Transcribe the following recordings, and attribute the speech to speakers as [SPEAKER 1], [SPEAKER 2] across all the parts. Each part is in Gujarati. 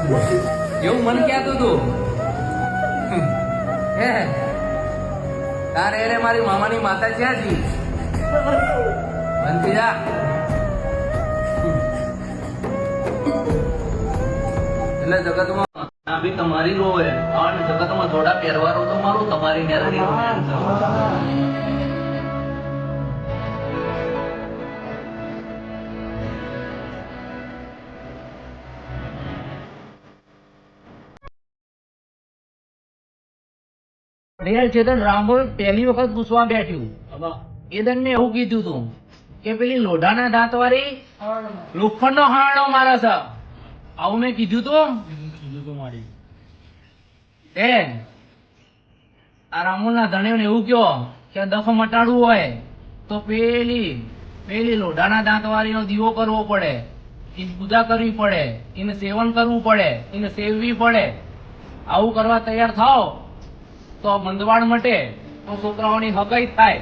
[SPEAKER 1] એવું મન કહેતું તું હે તારે રે મારી મામાની માતા ક્યાં હતી બનતી જા એટલે જગતમાં આ બી તમારી રો હે અને જગતમાં થોડા પહેરવારો તો મારું તમારી મેલડી રો રેલ ચેતન રામોલ પહેલી વખત પૂછવા બેઠ્યું એદન મેં એવું કીધું તું કે પેલી લોઢાના દાંત વાળી લોખંડનો હારણો મારે છે આવું મેં કીધું તું મારી એ આ રામોલના ધણીઓને એવું કહો કે દફ મટાડવું હોય તો પેલી લોઢાના દાંત વાળીનો દીવો કરવો પડે એની પૂજા કરવી પડે એને સેવન કરવું પડે એને સેવવી પડે આવું કરવા તૈયાર થાવ તો મંદવાડ મટે તો છોકરાઓની હગાઈ થાય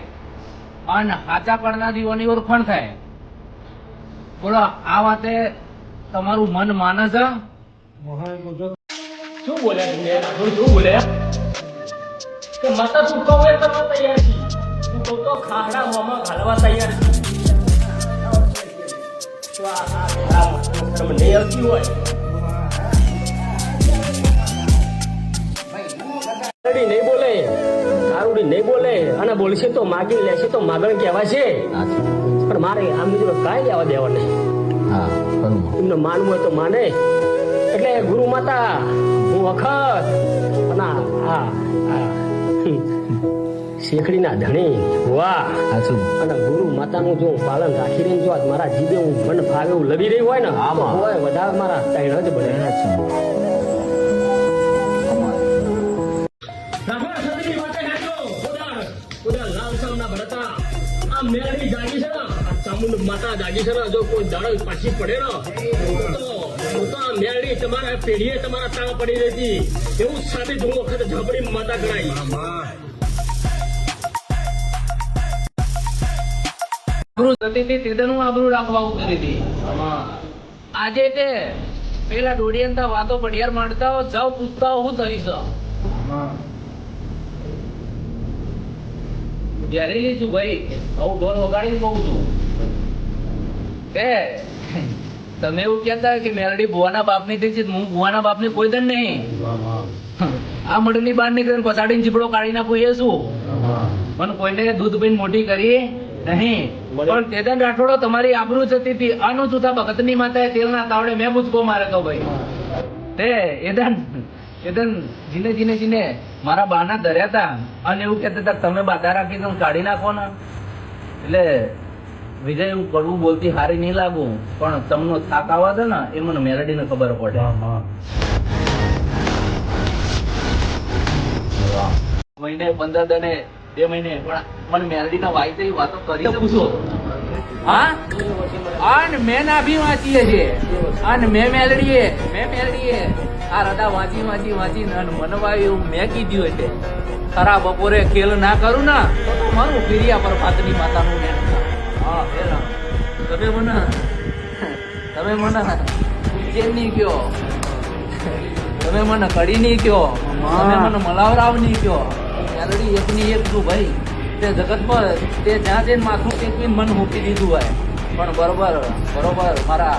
[SPEAKER 1] અને સાચા પડના દીવાની ઓળખાણ થાય બોલો આ વાતે તમારું મન માને છે
[SPEAKER 2] શું બોલ્યા તમે શું બોલ્યા કે માતા તું કહો એ કરવા તૈયાર છી તું કહો તો ખાડા મોમાં ઘાલવા તૈયાર છી તો આ તમને નહીં આવતી હોય નહીં બોલે કારુડી નહીં બોલે અને બોલશે તો માગી લેશે તો માગણ કહેવાય છે પણ મારે આમ બીજું કાંઈ લેવા દેવા નહીં એમને માનવું હોય તો માને એટલે ગુરુ માતા હું વખત અને શેખડીના ધણી વાહ અને ગુરુ માતાનું જો પાલન રાખી રહીને જો આજ મારા જીભે હું મન ફાવે એવું લડી રહ્યું હોય ને હોય વધારે મારા ત્રણ જ બને મેળવી જાગી છે ને ચામુંડ માતા જાગી છે ને જો કોઈ દાડો પાછી પડે ને તો મેળવી તમારા પેઢીએ તમારા તાળ પડી રહેતી એવું સાબિત હું વખત ઝાપડી માતા ગણાઈ
[SPEAKER 1] આબરૂ રાખવા કરી હતી આજે તે પેલા ડોડિયન વાતો પડિયાર માંડતા હો જાવ પૂછતા હું થઈશ ઘેરેલી છું ભાઈ હું ઢોલ વગાડીને બહુ છું કે તમે એવું કહેતા કે મેલડી ભુવાના બાપની થઈ છે હું ભુવાના બાપની કોઈ દન નહીં આ મડની બહાર નીકળીને પછાડીને ચીપડો કાઢી નાખું એ શું મને કોઈને દૂધ પીને મોટી કરી નહીં પણ તેદન રાઠોડો તમારી આબરૂ જતી હતી આનું સુધા ભગતની માતાએ તેલના તાવડે મેં પૂછકો મારે તો ભાઈ તે એદન જીને મારા બાના ધર્યા હતા અને એવું કહેતા હતા તમે બાધા રાખી તમે કાઢી નાખો ને એટલે વિજય એવું કડવું બોલતી હારી નહીં લાગુ પણ તમને થાક આવવા દે ને એ મને મેલડીને ખબર પડે મહિને 15 દને 2 મહિને પણ મને મેલડીના વાયતે વાતો કરી પૂછો હા અને મેં નાભી વાંચીએ છે અને મેં મેલડીએ આ રદા વાંચી મનવા એવું મેં કીધું છે ખરા બપોરે ખેલ ના કરું ને તો મારું ફેરિયા પર પાતની માતાનું ને હા તમે મને ઉજ્જૈન ની કયો તમે મને કડી ની કયો તમે મને મલાવરાવ ની કયો મેલડી એક ની એક છું ભાઈ તે જગત પર તે જ્યાં જઈને માથું ટેકવીને મન મૂકી દીધું હોય પણ બરોબર મારા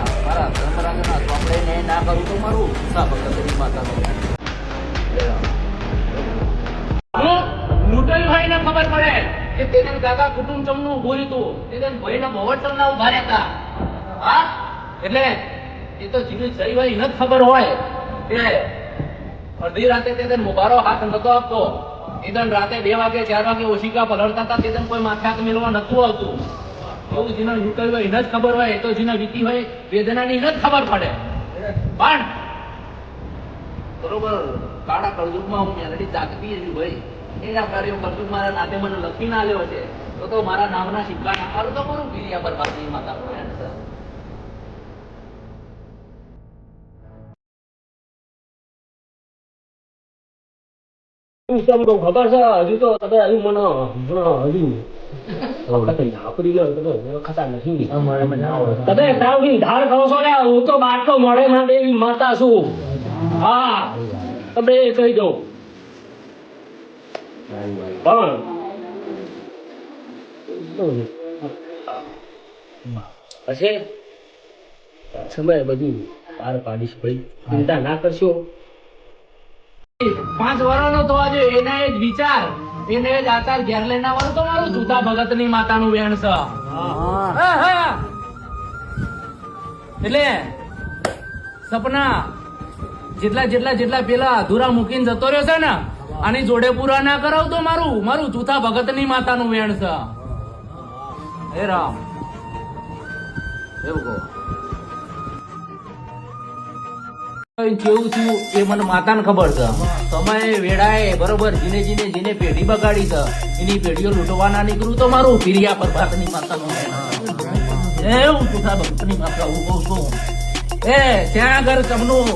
[SPEAKER 1] ધર્મરાજના સ્વાપડે ને ના કરું તો મારું ભગતની માતાનું લુટનભાઈ ને ખબર પડે કે તેના કાકા કુટુંબ ચમનું બોલ્યું હતું તેના ભાઈના બવટલ ના ઉભા રહેતા હા એટલે એ તો જીની સહી ભાઈ ન ખબર હોય કે અડધી રાતે તેને મુબારો હાથ નતો આપતો એદન રાતે 2 વાગે 4 વાગે ઓશિકા પલળતા હતા તેદન કોઈ માથે હાથ મેળવા નતું આવતું એવું જેના લૂંટાઈ હોય એને જ ખબર હોય તો જેના વીતી હોય વેદનાની એને જ ખબર પડે પણ બરોબર કાળા કળજુગમાં હું મેલડી જાગતી હતી ભાઈ એના કાર્યો કળજુગ મારા નાતે મને લખી ના આવ્યો છે તો મારા નામના સિક્કા ના મારું તો મારું ફીરિયા પર પાછી માતા
[SPEAKER 2] ખબર છે હજુ તો તમે હજુ મને હજુ તમે ધાર ખાવ છો ને હું તો બાટલો મળે માંડે એવી માતા છું હા તમે કહી દો પછી સમય બધું પાર પાડીશ ભાઈ, ચિંતા ના કરશો.
[SPEAKER 1] 5 વર્ષનો તો આજે એને જ વિચાર, એને જ આચાર ઘેર લઈને આવવાનું તો મારું જૂતા ભગતની માતાનું વેણ છે. હા, હા. એટલે સપના જેટલા પેલા અધૂરા મૂકીને જતો રહ્યો છે ને, આની જોડે પૂરા ના કરાવ તો મારું જૂતા ભગતની માતાનું વેણ છે. હે રામ, એવું કહો. કેવું થયું એ મને માતાને ખબર છે. સમય વેળાએ બરોબર જીને પેઢી બગાડી છે, એની પેઢીઓ લૂંટવાના નીકળું તો મારું ફિરિયા પર ભાતની માતાનું એવું જૂઠા ભક્તની માતા હું કહું છું. એ ત્યાં આગળ તમનું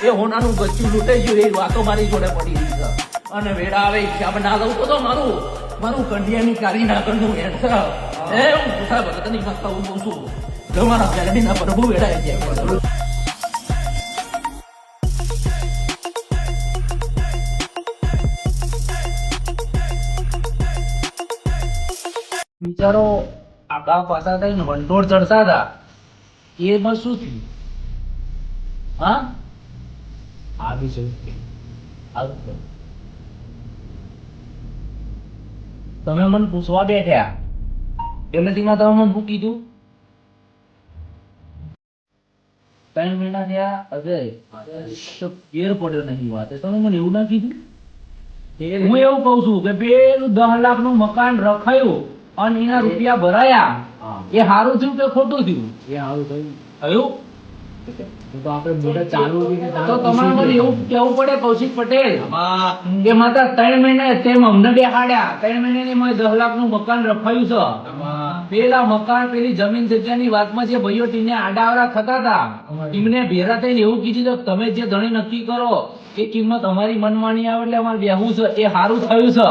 [SPEAKER 1] એ હોનાનું ગચ્ચું લૂંટાઈ ગયું એ વાતો મારી જોડે પડી રહી છે. અને વેળા આવે હિસાબ ના લઉં તો મારું કંડિયાની કાઢી ના કરવું એમ છે. એવું જૂઠા ભક્તની માતા હું કહું છું. તમારા પેરડીના પ્રભુ વેળાએ જાય. વિચારો આગા પાછા થઈને વંટોળ ચડતા હતા, એમાં શું થયું? હા, આવી છે. તમે મને પૂછવા બેઠ્યા પેલેથીમાં તમે મને શું કીધું? 3 મહિના થયા અજય તો ફેર પડ્યો નહીં વાત. તમે મને એવું ના કીધું? હું એવું કઉ છું કે પેલું 10 લાખનું મકાન રખાયું અને એના રૂપિયા ભરાયા, એ સારું થયું કે ખોટું થયું?
[SPEAKER 2] એ સારું થયું.
[SPEAKER 1] થયું
[SPEAKER 2] તો આપણે મોઢે ચાલુ
[SPEAKER 1] તો તમારે મને એવું કેવું પડે કૌશિક પટેલ કે માતા 3 મહિને તેમ અમને બેહાડ્યા, 3 મહિનાની મેં 10 લાખનું મકાન રખાયું છે. પેલા મકાન પેલી જમીન જગ્યાની વાતમાં જે ભાઈઓ ટીને આડાવડા થતા હતા એમને ભેરા થઈને એવું કીધું કે તમે જે ધણી નક્કી કરો એ કિંમત અમારી મનમાની આવે એટલે અમારે બેહવું છે. એ સારું થયું છે.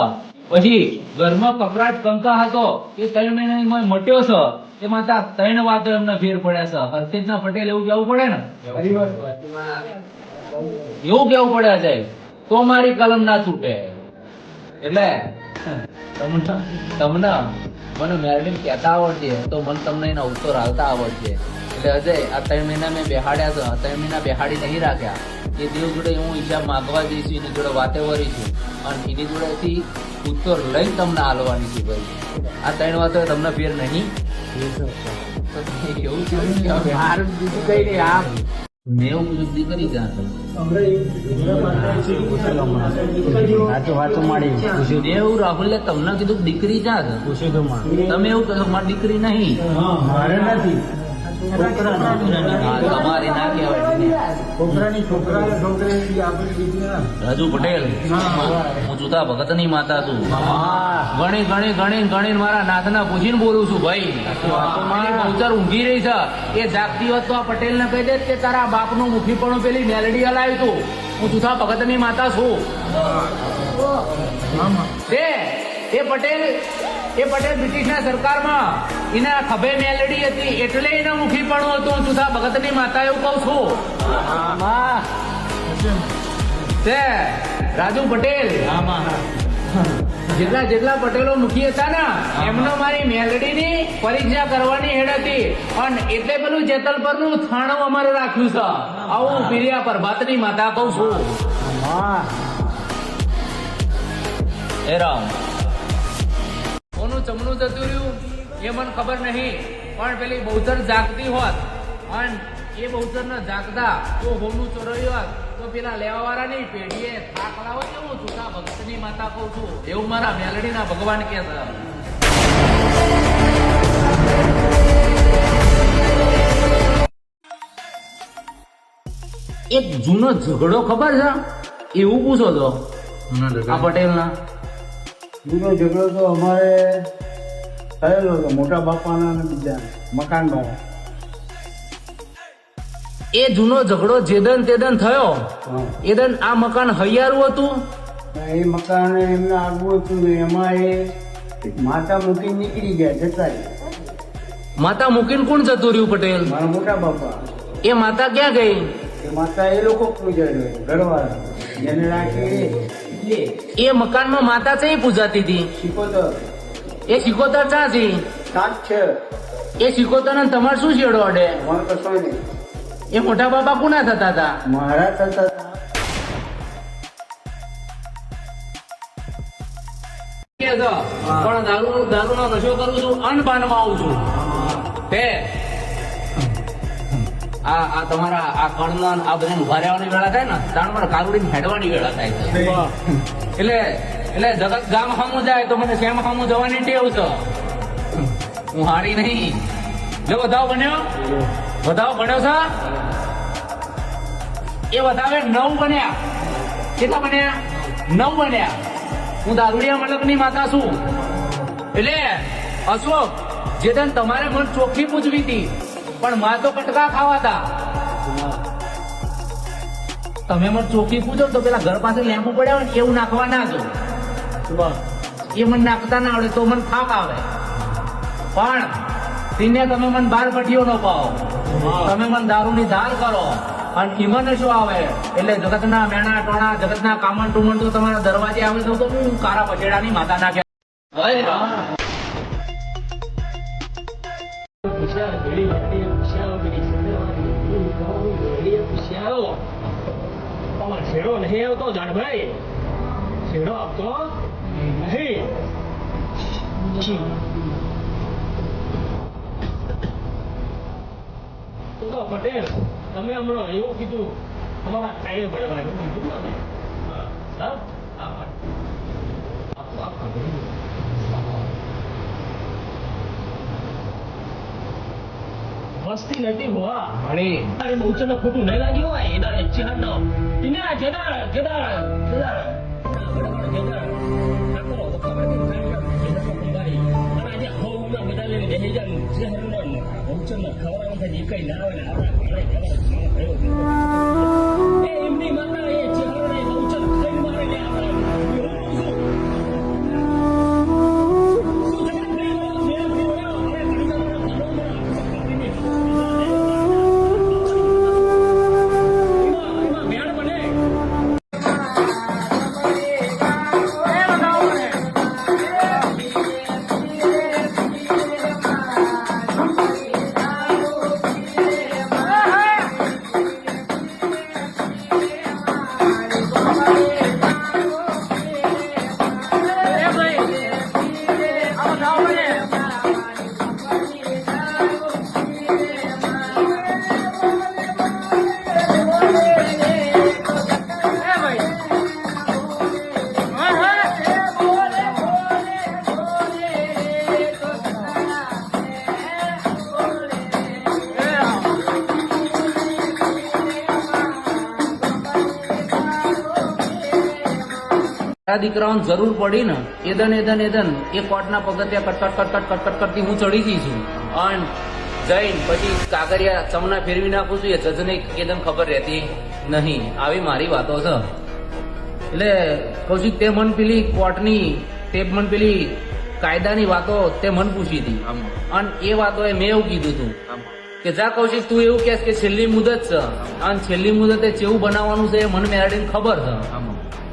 [SPEAKER 1] પછી ઘરમાં કપરાટ કંકા હતો એ 3 મહિનાની મેં મટ્યો છે. એ માતા 3 વાતો એમને ફેર પડ્યા છે. હર્ષિતના પટેલ એવું કેવું પડે ને, એવું કેવું પડે છે તો મારી કલમ ના છૂટે. એટલે તમને મને મેરડીને કહેતા આવડશે તો મને તમને એના ઉત્તર હાલતા આવડશે. એટલે અજય આ 3 મહિના મેં બેહાડ્યા છે, 3 મહિના બેહાડી નહીં રાખ્યા. એ દેવ જોડે હું હિસાબ માગવા જઈશું, એની જોડે વાતે વરીશું અને એની જોડેથી ઉત્તર લઈને તમને હાલવાની છે. ભાઈ આ 3 વાતો તમને ફેર નહીં એવું સારું બીજું કઈ નહીં. આ મેં એવું પૂછું દીકરી એવું રાહુલ તમને કીધું દીકરી જાત તમે એવું કહો મારી દીકરી નહીં
[SPEAKER 2] મારે નથી.
[SPEAKER 1] તમારી ના કહેવાય. રાજુ પટેલ હું જૂતા ભગતની માતા છું. ગણી મારા નાથના પૂછીને બોલું છું. ભાઈ મારી બહુચર ઊંઘી રહી છે એ જાગતી હોત તો આ પટેલ ને કહી દે કે તારા બાપનું મુઠ્ઠીપણું પેલી મેલડી હલાવ્યું તું. હું જૂતા ભગતની માતા છું. એ પટેલ બ્રિટિશના સરકારમાં એના ખભે મેલડી હતી એટલે એને મુખીપણું હતું. જૂતા ભગતની માતા એવું કહું છું. તે રાજુ પટેલ જેટલા પટેલો મુખી હતા ને એમનો મારી મેલડીની પરીક્ષા કરવાની હેડ હતી અને એટલે પેલું જેતલપરનું થાણું અમારે રાખ્યું છે. આવું પીરિયા પ્રભાતની માતા કહું છું. હે રામ, કોનું ચમનું જતું રહ્યું એ મને ખબર નહીં, પણ પેલી બહુચર જાગતી હોત અને એ બહુચર ને જાગતા તો હોનું ચોરાયું હોત તો પેલા લેવા વાળાની પેઢીએ થાક લાવો કેવું જૂઠા ભક્તની માતા કહું છું. એવું મારા મેલડીના ભગવાન કે છે. એક જૂનો ઝઘડો ખબર છે એવું પૂછો તો આ પટેલ ના?
[SPEAKER 3] જૂનો ઝઘડો તો અમારે થયેલો હતો મોટા બાપાના અને બીજા મકાન વાળા.
[SPEAKER 1] એ જૂનો ઝઘડો જેદન તેદન થયો એ દન આ મકાન હૈયારું હતું.
[SPEAKER 3] એ મકાન એમને આગવું હતું ને એમાં એ માતા મૂકીને નીકળી ગયા જતા
[SPEAKER 1] માતા મૂકીને કોણ જતું રહ્યું પટેલ?
[SPEAKER 3] મારા મોટા બાપા.
[SPEAKER 1] એ માતા ક્યાં ગઈ?
[SPEAKER 3] એ માતા એ લોકો પૂજાય ઘરવાળા જેને રાખી
[SPEAKER 1] એ મકાનમાં માતા છે પૂજાતી હતી.
[SPEAKER 3] શીખોતર
[SPEAKER 1] એ શિકોતર ચા છે?
[SPEAKER 3] સાત છે
[SPEAKER 1] એ શિકોતર ને તમારે શું છેડો અડે?
[SPEAKER 3] અમારે કશો નહીં.
[SPEAKER 1] એ મોટા બાપા કોના થતા હતા?
[SPEAKER 3] મારા થતા
[SPEAKER 1] પણ દારૂનો નશો કરું છું, અનબાનમાં આવું છું. તે આ તમારા આ કણન આ બધા ઉભા રહેવાની વેળા થાય ને તાણ મને કારુડી હેડવાની વેળા થાય છે. એટલે જગત ગામ સામું જાય તો મને શેમ સામું જવાની ટેવ છે. હું હારી નહીં. જો વધાવ બન્યો છે એ વધાવે 9 બન્યા. કેટલા બન્યા? 9 બન્યા. હું દારૂડિયા મલકની માતા છું. એટલે અશોક જેદન તમારે મન ચોખ્ખી પૂછવી હતી પણ માં તો કટકા ખાવાતા. તમે મને ચોખ્ખી પૂછો તો પેલા ઘર પાસે લેમ્પુ પડ્યા હોય ને એવું નાખવા ના જો. એ મને નાખતા ના આવડે તો મને થાક આવે. પણ તીને તમે મને 12 પટીઓ નો પાવો, તમે મને દારૂની ધાર કરો અને ઈમન શું આવે એટલે જગતના મેણા ટોણા જગતના કામણ ટુમણ તો તમારા દરવાજે આવે તો હું કારા પછેડાની માતા નાખ્યા.
[SPEAKER 2] શેડો નહીં આવતો જાણભાઈ, શેડો આપતો નહીં. તો પટેલ તમે હમણાં એવું કીધું તમારા કાયે ભરવાનું કીધું ને? વસ્તી નથી હોવા
[SPEAKER 1] મળી
[SPEAKER 2] અરે બહુ ચલો ખોટું નહીં લાગ્યું હોય એના ચેહર નો ઇના જેદાર એમની માતા એ ચેહર ને બહુચન ખાઈ મારે ને
[SPEAKER 1] દીકરાઓને જરૂર પડી ને એદન એ કોર્ટના પગથિયા કટકટ કરતી હું ચડી ગઈ છું. અને જઈને પછી કાગરિયા ચમના ફેરવી નાખું છું. એ જજને એકદમ ખબર રહેતી નહીં. આવી મારી વાતો છે. એટલે કૌશિક તે મન પેલી કોર્ટની તે મન પેલી કાયદાની વાતો તે મન પૂછી હતી અને એ વાતો મેં એવું કીધું હતું કે જા કૌશિક તું એવું કહેશ કે છેલ્લી મુદત છે અને છેલ્લી મુદતે ચેવું બનાવવાનું છે એ મને મેરાડીને ખબર છે.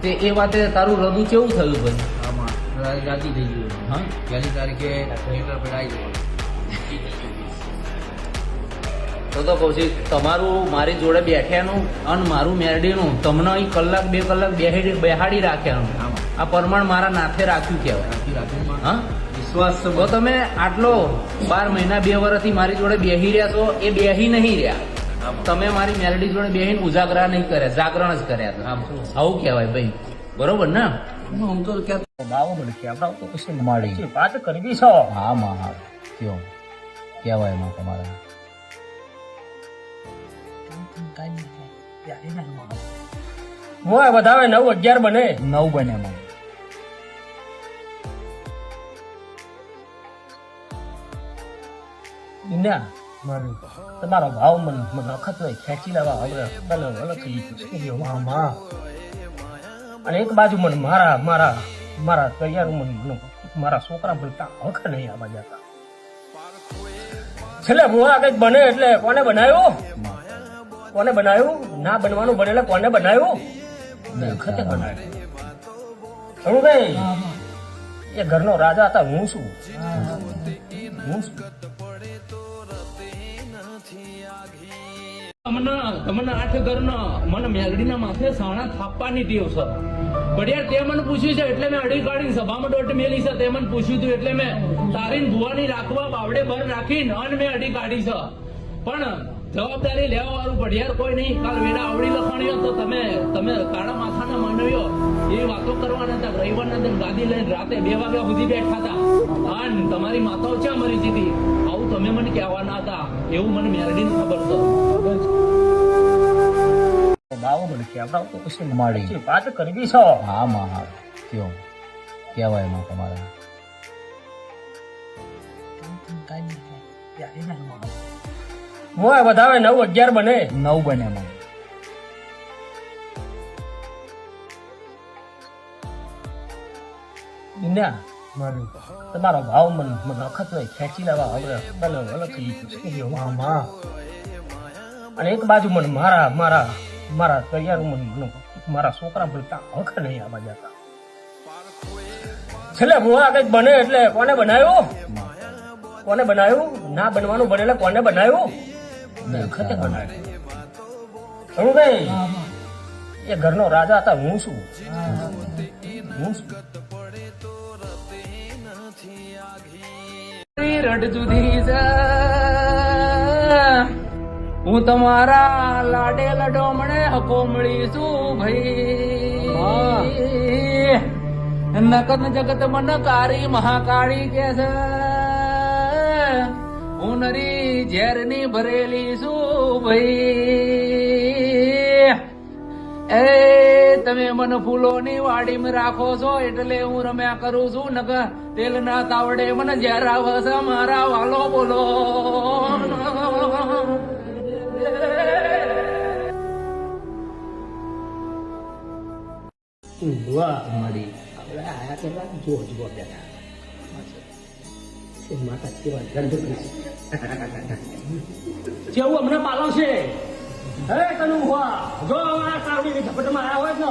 [SPEAKER 1] તે એ વાતે તારું રદું કેવું થયું ભાઈ?
[SPEAKER 4] રાજી થઈ ગયું.
[SPEAKER 1] હા,
[SPEAKER 4] પહેલી તારીખે થિયેટર પર આવી ગયું.
[SPEAKER 1] તો કૌશિક તમારું મારી જોડે બેઠ્યાનું અને મારું મેરડીનું તમને અહીં કલાક 2 કલાક બેહાડી રાખ્યાનું આ પ્રમાણ મારા નાથે રાખ્યું કહેવાય. હા,
[SPEAKER 4] વિશ્વાસ છે.
[SPEAKER 1] તો તમે આટલો 12 મહિના 2 વર્ષથી મારી જોડે બેહી રહ્યા છો. એ બેહી નહીં રહ્યા. તમે મારી મેરડી જોડે બેહીને ઉજાગરા નહીં કર્યા, જાગરણ જ કર્યા હતા. આવું કહેવાય ભાઈ, બરોબર ને?
[SPEAKER 4] હું તો ક્યાં
[SPEAKER 2] બાવો મને કહેવડાવ તો પછી
[SPEAKER 1] મળી
[SPEAKER 2] વાત કરવી છો.
[SPEAKER 1] હા માં હા કયો કહેવાય માં તમારા
[SPEAKER 2] હોય વધાવે 9-11 બને
[SPEAKER 1] 9 બને માં.
[SPEAKER 2] ઇન્ડિયા તમારો ભાવ મને વખત નહીં ખેંચી લેવા હવે અલગ થઈ ગયું. અને એક બાજુ મને મારા તૈયાર મને મારા છોકરા બોલતા હક નહીં આવા જતા. છેલ્લે હું આ કઈક બને એટલે કોને બનાવ્યો? કોને બનાવ્યું? ના બનવાનું બનેલા કોને બનાવ્યું? વખતે બનાવ્યું. અરુણભાઈ, એ ઘરનો રાજા હતા, હું છું.
[SPEAKER 1] તમને આઠ ઘરના મને મેલડીના માથે સાણા થાપવાની ટેવ છે. બડિયાર તે મને પૂછ્યું છે એટલે મેં અડી કાઢીને સભામાં દોઢ મેલી છે. તે મને પૂછ્યું હતું એટલે મેં તારીને ભુવાની રાખવા બાવડે ભર રાખીને અને મેં અડી કાઢી છે. પણ જવાબદારી લેવા વાળું બડિયાર કોઈ નહીં. કાલ વેડા આવડી લખાણીઓ તો તમે કાળા માથાના માનવીઓ એવી વાતો કરવાના હતા. રવિવારના દિન ગાદી લઈને રાતે 2 વાગ્યા સુધી બેઠા હતા. અને તમારી માતાઓ ક્યાં મરી જીતી આવું તમે મને કહેવાના હતા. એવું મને મેરડીને ખબર છે.
[SPEAKER 2] બાવો મને કહેવડાવ તો પછી મારી વાત કરવી છો.
[SPEAKER 1] હા માં હા કયો કહેવાય માં તમારા
[SPEAKER 2] હોય વધાવે 9-11 બને.
[SPEAKER 1] 9 બને માં.
[SPEAKER 2] ઇન્ડિયા તમારો ભાવ મને વખત હોય ખેંચી લેવા હવે અલગ થઈ ગયું. અને એક બાજુ મને મારા તૈયાર મારા છોકરા ભણતા હક નહીં આવા જતા. છેલ્લે ભૂવા કઈક બને એટલે કોને બનાવ્યું? ના બનવાનું બનેલા કોને બનાવ્યું? વખતે બનાવ્યું. અરુણભાઈ, એ ઘરનો રાજા હતા, હું છું.
[SPEAKER 1] રડ જુદી હું તમારા લાડે લડો મને હકો મળી છું ભાઈ. નકન જગત મન કારી મહાકાળી કે છે. હું નરી ઝેરની ભરેલી છું ભાઈ. એ તમે મને ફૂલોની વાડીમાં રાખો છો એટલે હું રમ્યા કરું છું. નક તેલ ના તાવડે મને ઝેર આવે છે મારા વાલો બોલો.
[SPEAKER 2] જેવું અમને પાલો છે. હે કનું હુઆ, જો અમારા કારણીની ઝપટમાં આવ્યા હોય ને તો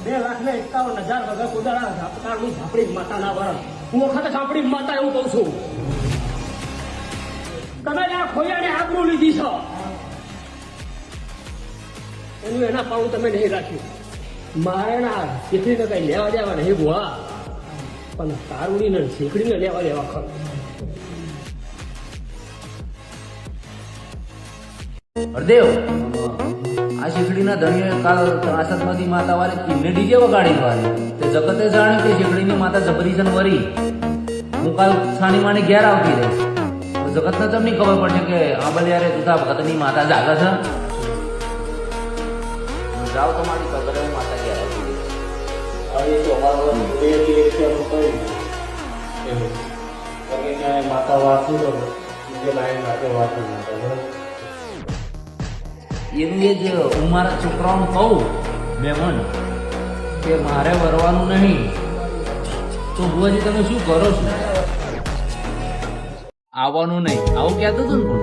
[SPEAKER 2] 2,51,000 વગર કુદારા ઝાપટાની ઝાપડી માતા ના વરણ. હું વખત ઝાપડી માતા એવું કઉ છું. તમે આ ખોયાને આબરૂ લીધી છો એનું એના પાઉં તમે નહીં રાખ્યું. મારે ના શીખડીને કઈ લેવા દેવા નહીં ભુવા, પણ કારુડીને શીખડીને લેવા દેવા ખરું.
[SPEAKER 1] હરદેવ આ શીખડીના ધણીએ કાલ ત્રાસદમાંથી માતા વારે કિલ્લે ડીજે વગાડી વાળી તે જગતે જાણે કે શીખડીની માતા જબરી છે ને વરી હું કાલ છાની માની ઘેર આવતી રહીશ. જગતને તમને ખબર પડશે કે આંબલિયારે તુતા ભગતની માતા જાગે છે. જાઓ તો મારી ખબર માતા ઘેર આવતી રહીશ.
[SPEAKER 3] માતા વાંચું તો લાઈન લાગે વાંચું
[SPEAKER 1] એનું એ જ હું મારા છોકરાઓને કહું બેમન કે મારે વરવાનું નહીં તો ભુવાજી તમે શું કરો છો? આવવાનું નહીં આવું કહેતું હતું ને.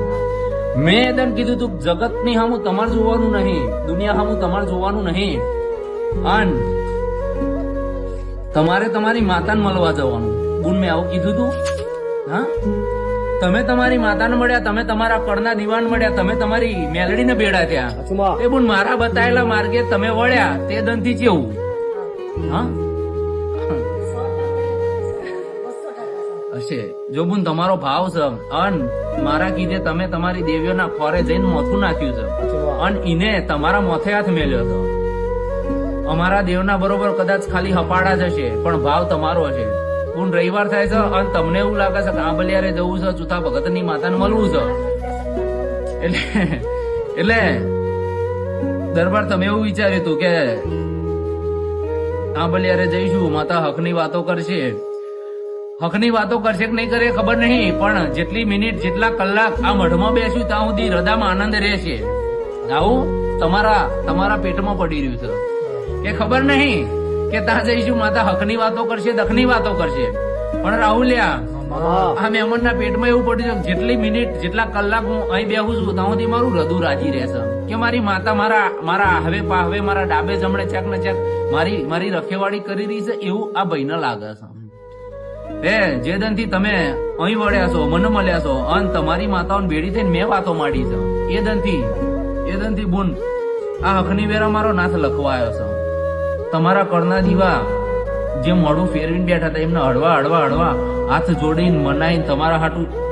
[SPEAKER 1] મેં એદમ કીધું તું જગતની સામું તમારે જોવાનું નહીં, દુનિયા સામું તમારે જોવાનું નહીં, અને તમારે તમારી માતાને મળવા જવાનું. બુન મેં આવું કીધું તું? હા, તમે તમારી માતાને મળ્યા, તમે તમારા કળના દીવાન મળ્યા, તમે તમારી મેલડીને બેડા ત્યાં. એ બુન મારા બતાવેલા માર્ગે તમે વળ્યા તે દનથી કેવું? હા હશે જો બુન તમારો ભાવ છે. અન મારા કીધે તમે તમારી દેવીઓના ખોરે જઈને મોથું નાખ્યું છે અને ઈને તમારા મોથે હાથ મેલ્યો હતો. અમારા દેવના બરોબર કદાચ ખાલી હપાડા જ હશે પણ ભાવ તમારો હશે. પૂન રવિવાર થાય છે અને તમને એવું લાગે છે કે આ બલિયારે જવું છે, ચૂથા ભગતની માતાને મળવું છે, એટલે દરબાર તમે એવું વિચાર્યું હતું કે આ બલિયારે જઈશું, માતા હકની વાતો કરશે. હકની વાતો કરશે કે નહીં કરે ખબર નહીં, પણ જેટલી મિનિટ જેટલા કલાક આ મઢમાં બેસ્યું ત્યાં સુધી હૃદયમાં આનંદ રહેશે. આવું તમારા પેટમાં પડી રહ્યું છે કે ખબર નહીં કે ત્યાં જઈશું માતા હકની વાતો કરશે, દખની વાતો કરશે. પણ રાહુલ્યા આ મહેમાનના પેટમાં એવું પડ્યું છે કે જેટલી મિનિટ જેટલા કલાક હું અહીં બેહું છું ત્યાંથી મારું હૃદય રાજી રહેશે કે મારી માતા મારા હવે મારા ડાબે જમણે ચેક ને ચેક મારી રખેવાળી કરી રહી છે એવું આ ભાઈને લાગે છે. જે દનથી તમે અહીં વળ્યા છો મને મળ્યા છો અને તમારી માતાઓને ભેડી થઈને મેં વાતો માંડી છે એ દનથી બોન આ હકની વેરા મારો નાથ લખવાયો છે. તમારા કળના દીવા જે મોઢું ફેરવીને બેઠા હતા એમને હળવા હાથ જોડીને મનાઈને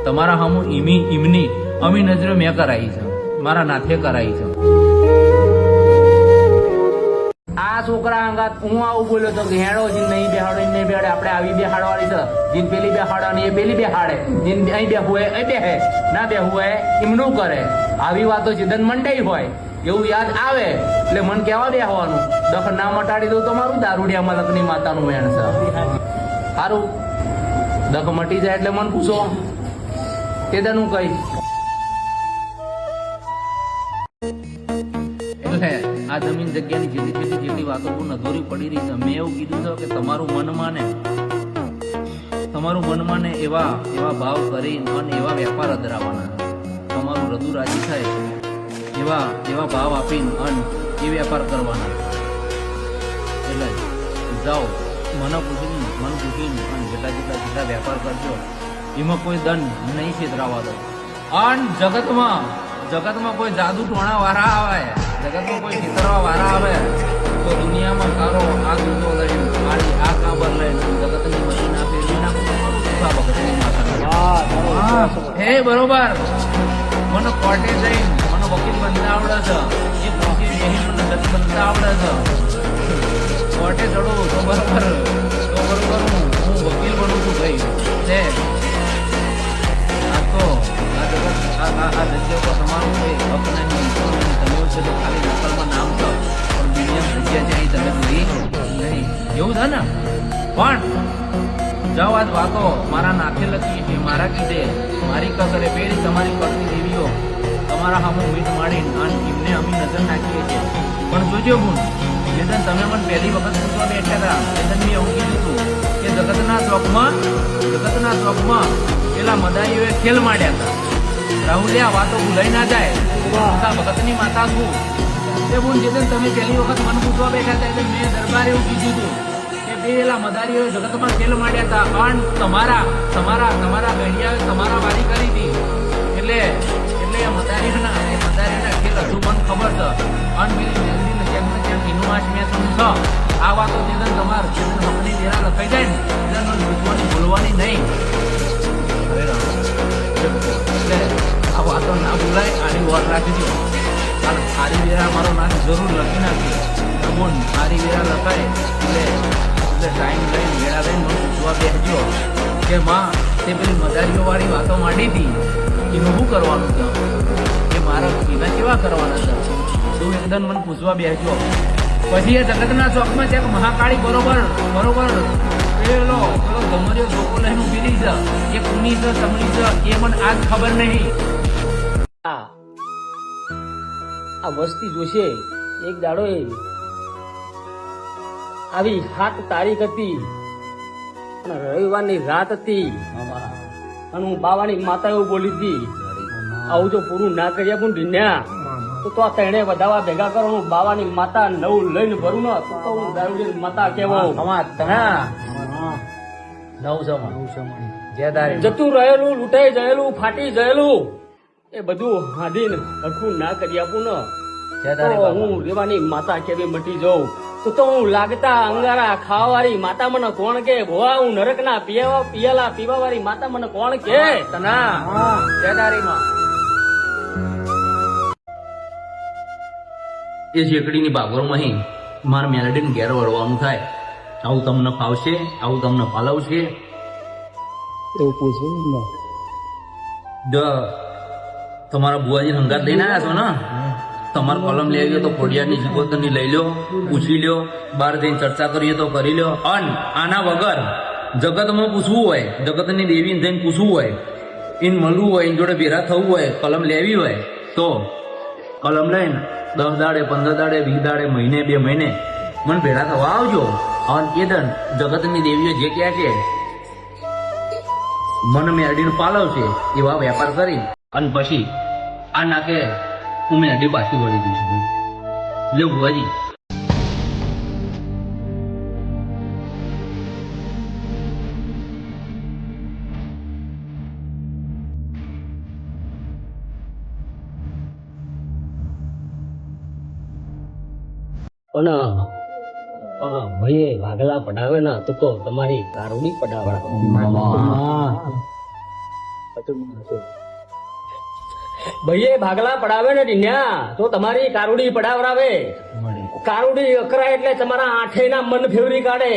[SPEAKER 1] તમારા હામું ઈમની અમી નજરે મેં કરાઈ છે, મારા નાથે કરાઈ છે. આ છોકરા અંગાત હું આવું બોલ્યો તો કે હેડો જીન નહીં બેહાડે આપણે આવી બેહાડવાની છે, જીન પેલી બેહાડવાની એ પેલી બેહાડે, જીન અહીં બેહવું હોય અહીં બેહે, ના બેહવું હોય એમનું કરે. આવી વાતો જીદન મંડાઈ હોય એવું યાદ આવે એટલે મન કેવા બેહવાનું દખ ના મટાડી દઉં તો મારું દારૂડિયા મલકની માતાનું વેણ છે. સારું દખ મટી જાય એટલે મન પૂછો તે દનું કઈ એટલે આ જમીન જગ્યાની જેટલી વાતો પૂર્ણ અધૂરી પડી રહી છે. મેં એવું કીધું છે કે તમારું મન માને એવા ભાવ કરી અને એવા વેપાર અધરાવાના, તમારું હૃદય રાજી થાય એવા ભાવ આપીને અને એ વેપાર કરવાના. એટલે જાઓ મને પૂછીને અને જેટલા વેપાર કરજો એમાં કોઈ દંડ નહીં છેતરાવા દો. અને જગતમાં કોઈ જાદુ ટોણા વાળા આવે, જગતમાં કોઈ છેતરવા વાળા આવે તો દુનિયામાં કારો આ દૂધો લઈને આ કાબર લઈને જગતની મશીન આપે હે બરોબર. મને કોર્ટે જઈને મને વકીલ બનતા આવડે છે, એ પૂછી મને જજ બનતા આવડે છે. કોર્ટે ચડું તો બરોબર હું વકીલ બનું છું ભાઈ. છે આ તો આ જગ્યા પર તમારું કોઈ હક નહીં, તમે છે તો ખાલી નકલમાં નામ છો પણ દુનિયા જગ્યા છે અહીં તમે જોઈ નહીં એવું છે ને. પણ જાઓ આજ વાતો મારા નાથે લખી છે, મારા કીધે મારી કસરે પેલી તમારી કરતી દેવીઓ તમારા હામું મીઠ માડીને અને એમને અમે નજર નાખીએ છીએ. પણ જોજો ગુણ જેદન તમે મને પહેલી વખત પૂછવા બેઠા હતા જેદન મેં એવું કીધું હતું કે જગતના ચોકમાં પેલા મદાઈઓએ ખેલ માંડ્યા હતા. રાહુલિયા વાતો ભૂલાઈ ના જાય, ભગતની માતા છું તે બોન જેદન તમે પહેલી વખત મને પૂછવા બેઠા હતા એટલે મેં દરબાર એવું કીધું હતું કે પેલા મદારીઓએ જગતમાં ખેલ માંડ્યા હતા અને તમારા ગઢિયાએ તમારા વારી કરી હતી. એટલે એ મદારીઓના ખેલ હજુ મને ખબર છે. અને પેલી મેલડીને જેમ એનું આજ મેં તમને છ આ વાતો જેદન તમારે જેદન હકની વેરા લખાઈ જાય ને જેદન પૂછવાની ભૂલવાની નહીં. એટલે આ વાતો ના ભૂલાય, આની વોટ રાખી દો. કારણ આરી વેરા મારો નામ જરૂર લખી નાખી બોન આરી વેરા લખાય એટલે ટાઈમ લઈને વેળા લઈને મને પૂછવા બેસજો કે માં તે પેલી મદારીઓ વાળી વાતો માંડી હતી એનું શું કરવાનું છે, એ મારા એના કેવા કરવાના છે તું એકદમ મને પૂછવા બેસજો. પછી એ જગતના ચોકમાં ત્યાં મહાકાળી બરોબર પેલો ગમરિયો ધોકો લઈને ઉભી રહી છે, એ કુની છે સમણી છે એ મને આજ ખબર નહીં.
[SPEAKER 2] આ વસ્તી જોશે એક દાડો આવી 7 તારીખ હતી અને રવિવારની રાત હતી અને હું બાવાની માતા એવું બોલી હતી આવું જો પૂરું ના કર્યા પણ ઢીન્યા તો આ તેણે વધાવા ભેગા કરો હું બાવાની માતા નવું લઈને ભરું ને તો હું દારૂડી માતા કેવો જતું રહેલું લૂંટાઈ ગયેલું ફાટી ગયેલું એ બધું હાદીને હરખું ના કરી આપું ને તો હું રેવાની માતા કેવી મટી જાઉં તો હું લાગતા અંગારા ખાવાવાળી માતા મને કોણ કે ભોવા હું નરક ના પીવા વાળી માતા મને કોણ કે
[SPEAKER 1] એ ઝેકડીની બાગોરમાં મારા મેલડીને ઘેર વળવાનું થાય. આવું તમને ફાવશે? આવું તમને ફાલવશે?
[SPEAKER 2] એવું પૂછવું
[SPEAKER 1] તમારા બુઆજી હંગાત લઈને આવ્યા છો ને, તમારે કલમ લેવી તો ખોડિયારની સિકોતરની લઈ લો, પૂછી લ્યો, બહાર જઈને ચર્ચા કરીએ તો કરી લ્યો. અને આના વગર જગતમાં પૂછવું હોય, જગતની દેવીને જઈને પૂછવું હોય, એને મળવું હોય, એની જોડે ભેરા થવું હોય, કલમ લેવી હોય તો કલમ લઈને 10 દાડે 15 દાડે 20 દાડે મહિને 2 મહિને મને ભેડા થવા આવજો. અને એ દન જગતની દેવીઓ જે ક્યાં છે મને મેરડીને પાલવશે એવા વેપાર કરી અને પછી આ નાકે હું મેરડી પાછી વળી દઈશું. લે ભુવાજી,
[SPEAKER 2] પણ ભાઈ ભાગલા પડાવે ને તો તમારી કારુડી પડાવડા. ભાઈએ ભાગલા પડાવે ને ટીન્યા તો તમારી કારુડી પડાવડાવે. કારુડી અકરાય એટલે તમારા આઠે ના મન ફેવરી કાઢે.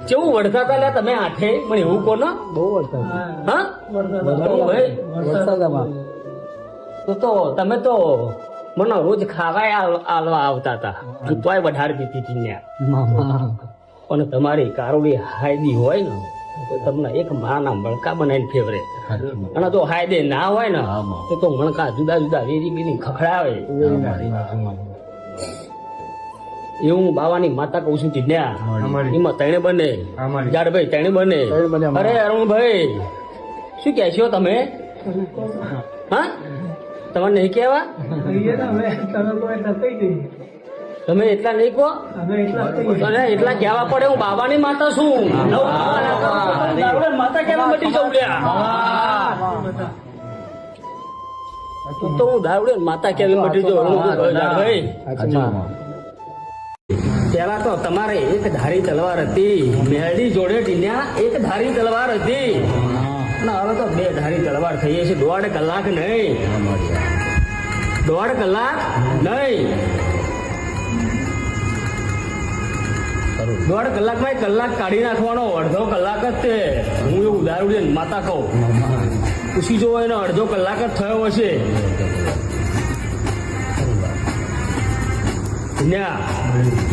[SPEAKER 2] કેવું વળતા હતા લ્યા તમે આઠે પણ એવું કોને બહુ વળતા હા ભાઈ તો તમે તો મને રોજ ખાવાય આલવા આવતા હતા. તોય વધારે પીતી હતી ત્યાં. પણ તમારી કારુડી હાયદી હોય ને તો તમને એક માના મણકા બનાવીને ફેવરે. અને જો હાયદે ના હોય ને તો મણકા જુદા જુદા વેરી બેરી ખખડાવે. એવું બાવાની માતા કઉ છું ચીડ્યા એમાં તણે બને જાડભાઈ તણે બને. અરે અરુણભાઈ શું કહે છો તમે? હા તમારે નહીં કેવા? તમે એટલા નહીં કહો? એટલા કહેવા પડે. હું બાબાની માતા છું. માતા કેવા મટી જાઉં તો હું દાવડે માતા કેવી મટી જાઉં ભાઈ. પેલા તો તમારે એક ધારી તલવાર હતી. મેરડી જોડે ટીન્યા એક ધારી તલવાર હતી. અને હવે તો બે ધારી તલવાર થઈ છે. 1.5 કલાક નહીં. 1.5 કલાક નહીં. 1.5 કલાકમાં કલાક કાઢી નાખવાનો. અડધો કલાક જ તે. હું એવું દારૂડી માતા કહું પૂછી જોવો એનો અડધો કલાક જ થયો હશે.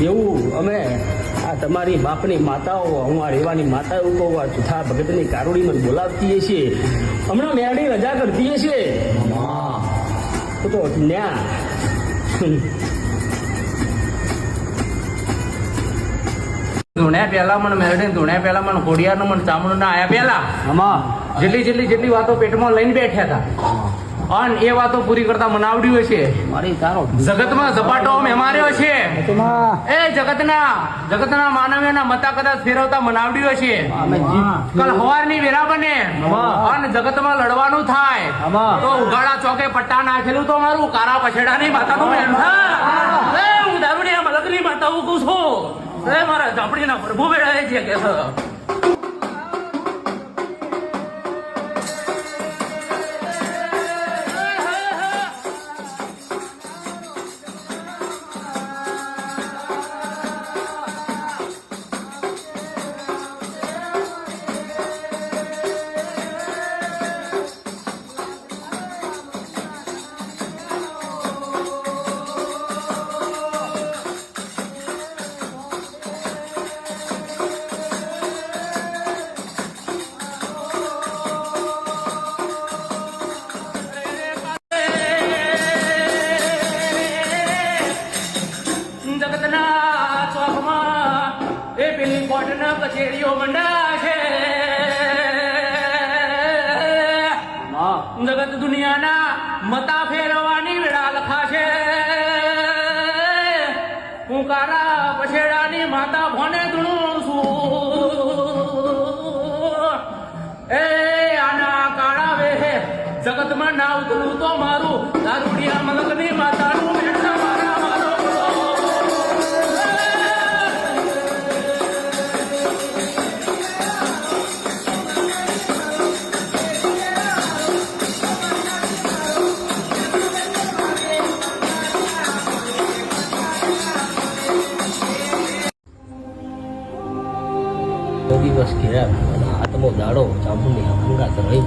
[SPEAKER 2] એવું અમે આ તમારી બાપની માતાઓ હું આ રેવાની માતા એવું કહું આ ચૂથા ભગતની કારુડી મને બોલાવતી છીએ. હમણાં મેરડી રજા કરતી હશે તો ન્યા
[SPEAKER 1] ધૂણ્યા પહેલા મને મેરડી ધૂણ્યા પહેલા મને ખોડિયાર મને ચામડું ના આયા પહેલા જેટલી વાતો પેટમાં લઈને બેઠ્યા હતા અને એ વાતો પૂરી કરતા મને આવડ્યું છે. જગતમાં ઝપાટો અમે માર્યો છે. એ જગતના માનવીના મતા કદાચ ફેરવતા મને આવડ્યું છે. કલ હવારની વેરા બને અને જગતમાં લડવાનું થાય તો ઉગાડા ચોકે પટ્ટા નાખેલું તો મારું કારા પછેડાની માતાનું મેળ થાય. હું દારૂડિયા મલકની માતા હું કહું છું. મારા ઝાપડીના પ્રભુ વેળાએ છે કે કચેરીઓ મંડાશે. જગત દુનિયાના મતા ફેરવાની વેળા લખાશે. હું કારા પછેડાની માતા ભોને ધૂણું છું. એ આના કાળા વેહે જગતમાં ના ઉતરું તો મારું દારૂડિયા મલકની માતાનું મેળા મારા મારો
[SPEAKER 2] દિવસ ઘેરા હાથમો દાડો ચામુંડી હંગાત રહી.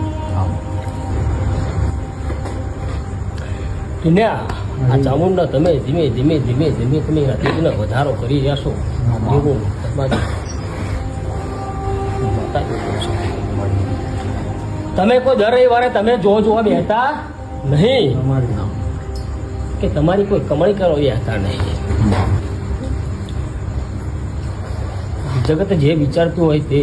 [SPEAKER 2] આ ચામુંડા તમે ધીમે ધીમે ધીમે ધીમે તમે તેજનો વધારો કરી રહ્યા છો. એવું તમે કોઈ દર રવિવારે તમે જોવા બેઠા નહીં કે તમારી કોઈ કમાણી કરવા બેઠા નહીં. જગત જે વિચારતું હોય તે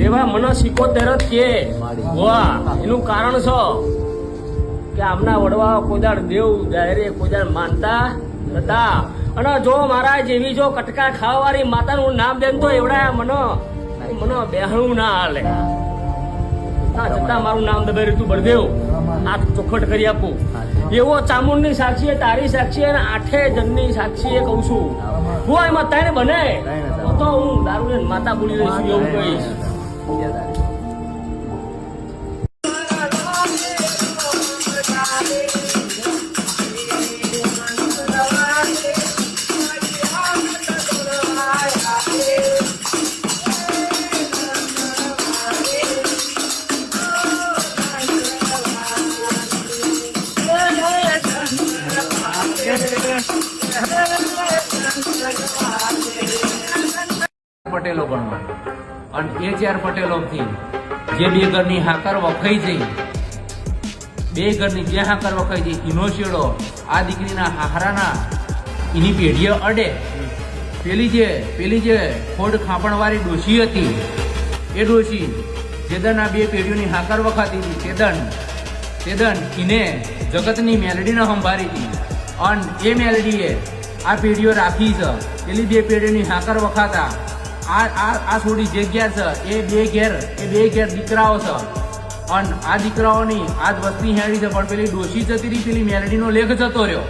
[SPEAKER 2] એવા મને 77 જ કે વાહ એનું કારણ છે કે આમના વડવા કોદાળ દેવ દાયરે કોદાળ માનતા હતા. અને જો મારા જેવી જો કટકા ખાવાવાળી માતાનું નામ દેન તો એવડા મને બેહણું ના હાલે. હા છતાં મારું નામ દબાઈ તું બળદેવ હાથ ચોખટ કરી આપું એવો ચામુંડની સાક્ષીએ તારી સાક્ષીએ અને 8 જણની સાક્ષીએ કહું છું હું એમાં તારે બને તો હું દારૂ માતા બોલી રહીશું એવું કહીશ.
[SPEAKER 1] પટેલો ગણવા અને એ 4 પટેલોથી જે 2 ઘરની હાકર વખાઈ જઈ, 2 ઘરની જે હાકર વખાઈ જઈ એનો શેડો આ દીકરીના હાહરાના એની પેઢીએ અડે. પેલી જે ખોડ ખાપણવાળી ડોશી હતી એ ડોશી જેદન આ 2 પેઢીઓની હાકર વખાતી હતી તેદન એને જગતની મેલડીને સંભાળી હતી અને એ મેલડીએ આ પેઢીઓ રાખી છે. પેલી 2 પેઢીઓની હાકર વખાતા આ થોડી જગ્યા છે એ બે ઘેર દીકરાઓ છે અને આ દીકરાઓની આજ વસ્તી હેડી છે. પણ પેલી ડોશી જતી રહી, પેલી મેલડીનો લેખ જતો રહ્યો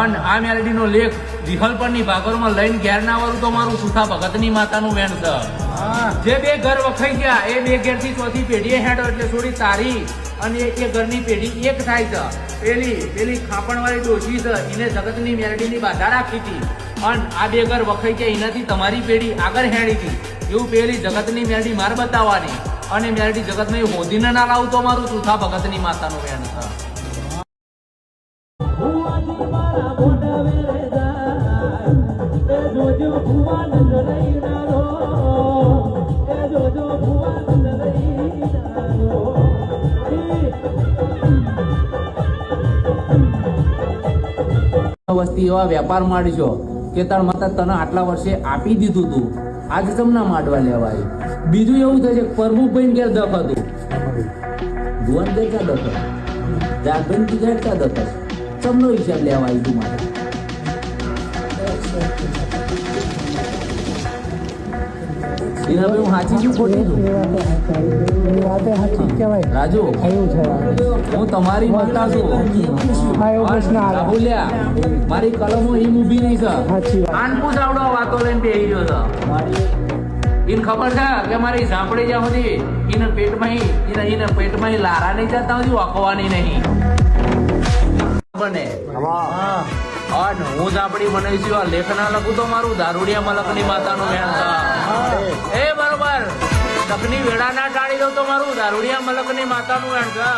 [SPEAKER 1] અને આ મેલડીનો લેખ વિહલ પરની ભાગોરમાં લઈને ઘેર ના વરું તો મારું સુથા ભગતની માતાનું વેણ છે. જે 2 ઘર વખાઈ ગયા એ 2 ઘેરથી ચોથી પેઢીએ હેડો એટલે થોડી તારી અને એ ઘરની પેઢી એક થાય છે. પેલી ખાપણવાળી ડોશી છે એને જગતની મેલડીની બાધા રાખી હતી અને આ 2 ઘર વખાઈ ગયા એનાથી તમારી પેઢી આગળ હેડી હતી. એવું પેલી જગતની મેલડી માર બતાવવાની અને મેલડી જગતને હોદીને ના લાવું તો મારું સુથા ભગતની માતાનું વેણ છે. વસ્તી એવા વેપાર માંડશો કે તાર માતા તને આટલા વર્ષે આપી દીધું તું, આજે તમને માંડવા લેવાય. બીજું એવું થશે પ્રભુભાઈ ઘેર દખ હતું, ભુવન ઘેર ક્યાં દખ, જાગભાઈ ઘેર ક્યાં દખ, ચમનો હિસાબ લેવા આવી તું મારે. હું સાચી છું ખોટી છું રાજુ? હું તમારી મતા છું. રાહુલ્યા મારી કલમો એમ ઊભી નહીં છે. કાનપુર આવડો વાતો લઈને બેહી ગયો છે. એને ખબર છે કે મારી ઝાંપડી જ્યાં સુધી એને પેટમાં લારા નહીં જતા સુધી વાંકવાની નહીં બને. અને હું ઝાંપડી બનાવીશું આ લેખ ના લખું તો મારું દારૂડિયા મલકની માતાનું વેણ છે. એ બરોબર તકની વેળા ના ટાળી દઉં તો મારું દારૂડિયા મલકની માતાનું વેણ છે.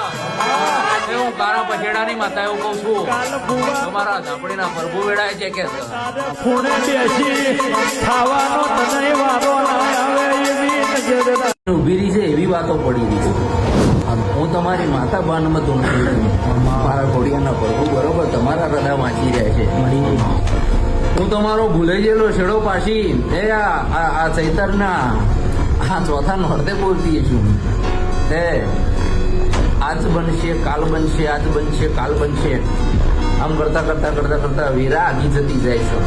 [SPEAKER 1] હું કારા પછેડાની માતા એવું કઉ છું. તમારા ઝાંપડીના પ્રભુ વેળાય છે કે ઉભી રહી છે એવી વાતો પડી રહી છે. હું તમારી માતા બાનમાં તો મારા ઘોડિયાના પ્રભુ બરોબર તમારા હૃદય વાંચી રહ્યા છે. હું તમારો ભૂલાઈ ગયેલો છેડો પાછી આ ચૈતરના આ ચોથા નોરતે બોલતી છું. આજ બનશે કાલ બનશે, આજ બનશે કાલ બનશે, આમ કરતા કરતા કરતા કરતા વીરા આગી જતી જાય છે.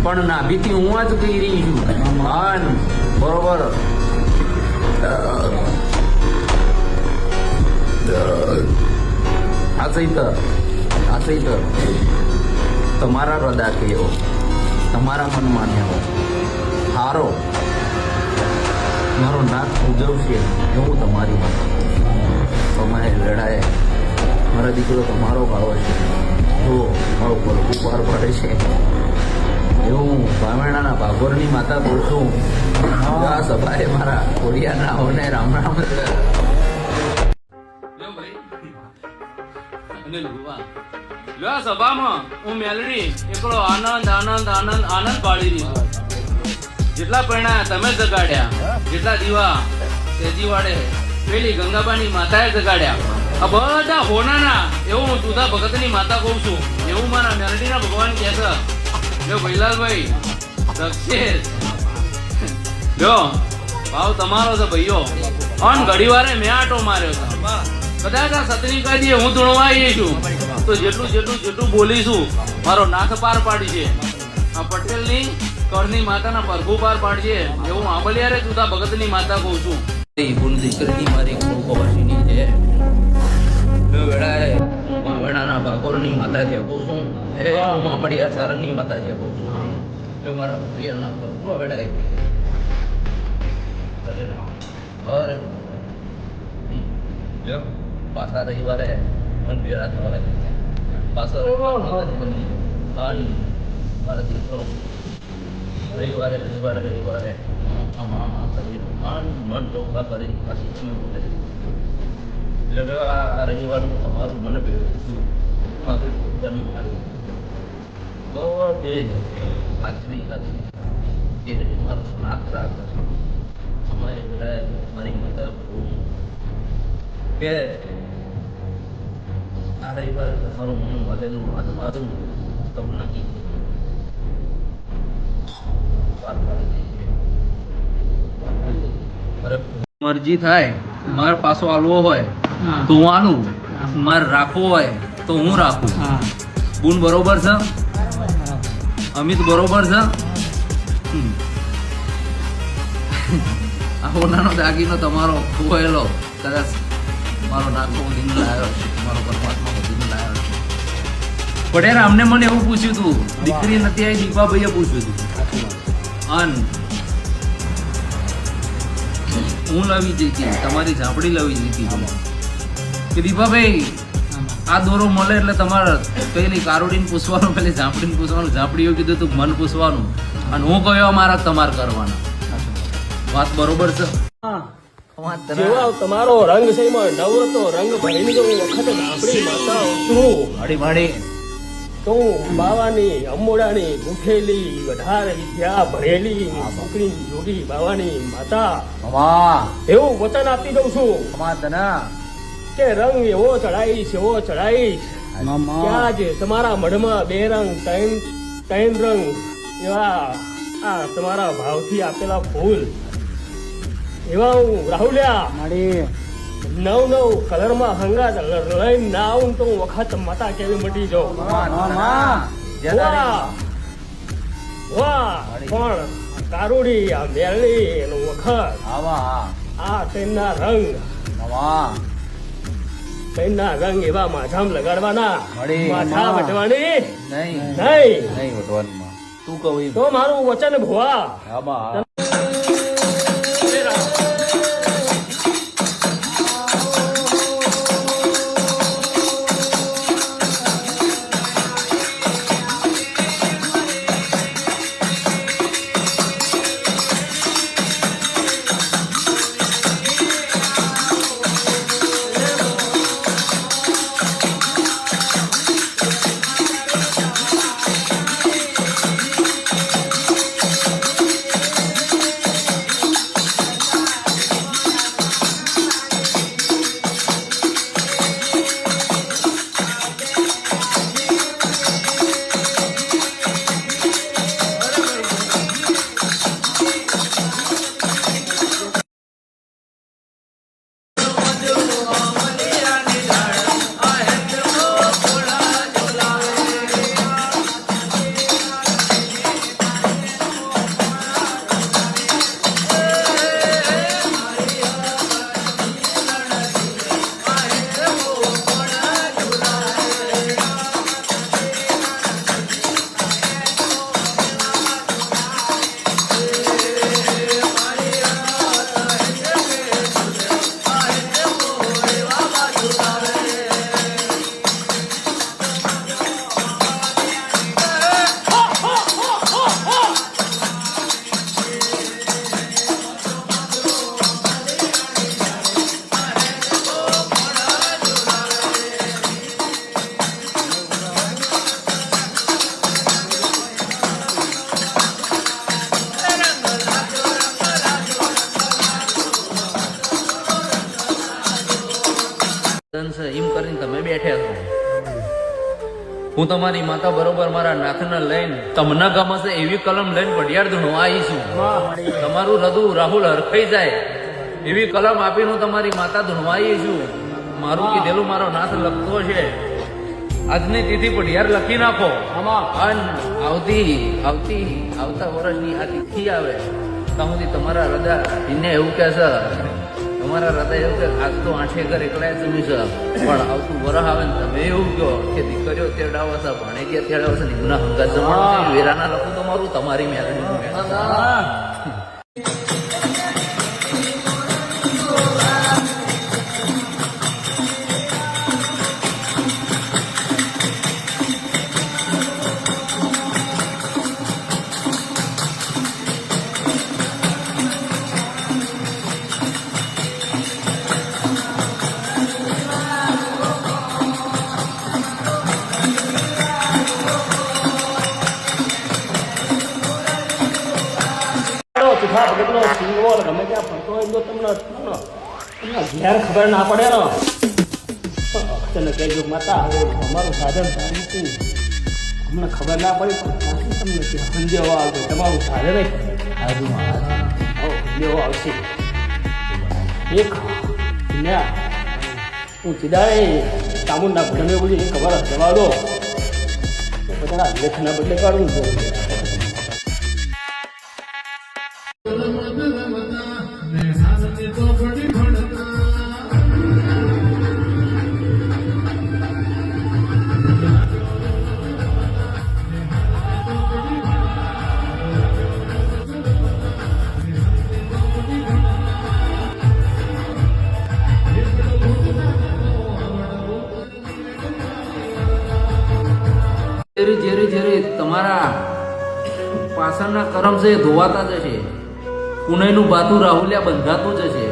[SPEAKER 1] પણ નાભીથી હું જ કહી રહી છું બરોબર. આ ચૈતર તમારા હૃદય કેવો, તમારા મન માન્યો હારો મારો નાક ઉજવશે એવું તમારી મન. તમારે લડાય મારા દીકરો તમારો ભાવ છે તો મારો પ્રભુ પાર પડે છે એવું ભામેણાના ભાગોરની માતા બોલશું. આ સભાએ મારા કોડિયાના હોને રામ રામ. સભામાં હું મેલડી એકલો આનંદ આનંદ આનંદ આનંદ પાડી રહી છું. જેટલા પૈણા તમે જગાડ્યા, જેટલા દીવા તેજી વાડે પેલી ગંગાબાની માતાએ જગાડ્યા, આ બધા હોનાના એવું હું સુધા ભગતની માતા કહું છું. એવું મારા મેલડીના ભગવાન કહે છે. જો ભૈલાલભાઈ દક્ષેશ જો ભાવ તમારો છે ભાઈઓ. અન ઘડી વારે મેં આટો માર્યો છે. કદાચ આ સતની કહી દઈએ હું ધૂણવાઈ છું તો જેટલું બોલીશું મારો નાથ પાર પાડી છે. આ પટેલની કરની માતાના પરભુ પાર પાડજે એવું આંબલિયારે તુતા ભગતની માતા કહું છું. દીકરીની મારી કુળકવાસીની છે. વેળાના ભાગોળની માતા છે કહું છું. એ માપડિયા સારંગની માતા છે કહું છું. એ મારા પ્રિયના પરભુ વેળાએ અરે પાછા રવિવારે મંદિર પાછા મારા દીકરો રવિવારે મન ચોખ્ખા કરી પાછી તમે બોલે એટલે આ રવિવારનું તમારું મને સાચવી મારો નાક રાખે છે. અમારે મારી માતા કે આ રવિવારે તમારું મન વધેલું મારું તમને મરજી થાય મારે પાછો આલવો હોય તો હું આલું, મારે રાખવો હોય તો હું રાખું. બુન બરોબર છે, અમિત બરોબર છે. આવો નાનો દાગીનો તમારો ખોયેલો કદાચ મારો નાખો દિન લાવ્યો છે, મારો પરમાત્મા દિન લાવ્યો છે. પટેલ અમને મને એવું પૂછ્યું હતું, દીકરી નથી આવી દીપાભાઈએ પૂછ્યું હતું. અન હું લાવી જઈતી તમારી ઝાપડી લાવી જઈતી કે દીપાભાઈ આ દોરો મળે એટલે તમારે પેલી કારોડીને પૂછવાનું, પેલી ઝાપડીને પૂછવાનું. ઝાપડીઓ કીધું તું મન પૂછવાનું અને હું કયો મારા તમારે કરવાના. વાત બરોબર છે.
[SPEAKER 2] જેવા તમારો રંગ છે એમાં નવરતો રંગ ભરેલી જો વખત આપણી માતા છું
[SPEAKER 1] માડી માડી
[SPEAKER 2] તો બાવાની અંબોડાની ગુઠેલી વધારે વિદ્યા ભરેલી છોકરી જોડી બાવાની માતા એવું વચન આપી દઉં છું કે રંગ એવો ચડાઈશ ત્યાં જ તમારા મઢમાં 2 રંગ 3 રંગ એવા આ તમારા ભાવથી આપેલા ફૂલ એવા હું રાહુલ્યા 9 કલરમાં હંગાત લઈને ના આવું તો હું વખત માતા કેવી મટી જાઉં. વાહ પણ કારુડી આ મેળડી એનું વખત આ તેના રંગ એવા માથામ લગાડવાના, માથા વટવાની નહીં.
[SPEAKER 1] તું કહું
[SPEAKER 2] તો મારું વચન ભુવા.
[SPEAKER 1] એમ કરીને તમે બેઠા છો હું તમારી માતા બરોબર મારા નાથને લઈને તમને ગમશે એવી કલમ લઈને પડિયાર ધૂણવા આવી છું. તમારું હૃદય રાહુલ હરખાઈ જાય એવી કલમ આપીને હું તમારી માતા ધૂણવા આવી છું. મારું કીધેલું મારો નાથ લખતો છે. આજની તિથિ પડિયાર લખી નાખો. અને આવતા વર્ષની આ તિથિ આવે ત્યાં સુધી તમારા હૃદય એને એવું કે છે, તમારા હૃદય એવું કે આજ તો 8 ઘર એકલા જમી છે, પણ આવતું વરસ આવે ને તમે એવું કહો કે દીકરીઓ તેડાવો છે, ભણે ગયા તેડાવો છે, નિમ્ન હંગાત જમવાનું વેરાના લખું તમારું તમારી મેળવી.
[SPEAKER 2] ચૂઠા ભગતનો સિંગોલ ગમે ત્યાં ફરતો હોય તો તમને ઘેર ખબર ના પડે ને તને કહેજો માતા અમારું સાધન સારું હતું, અમને ખબર ના પડી પણ તમને સંજેવો આવતો તમારું સાધન સંજેવો આવશે. એક ના હું સીધા ચામુંડા ભજને બોલી ખબર જવા દો બધા લેખના બદલે કાઢવું જોઈએ.
[SPEAKER 1] જ્યારે તમારા પાછળના કરમ છે એ ધોવાતા જશે, પુનયનું બાતું રાહુલ્યા બંધાતું જશે.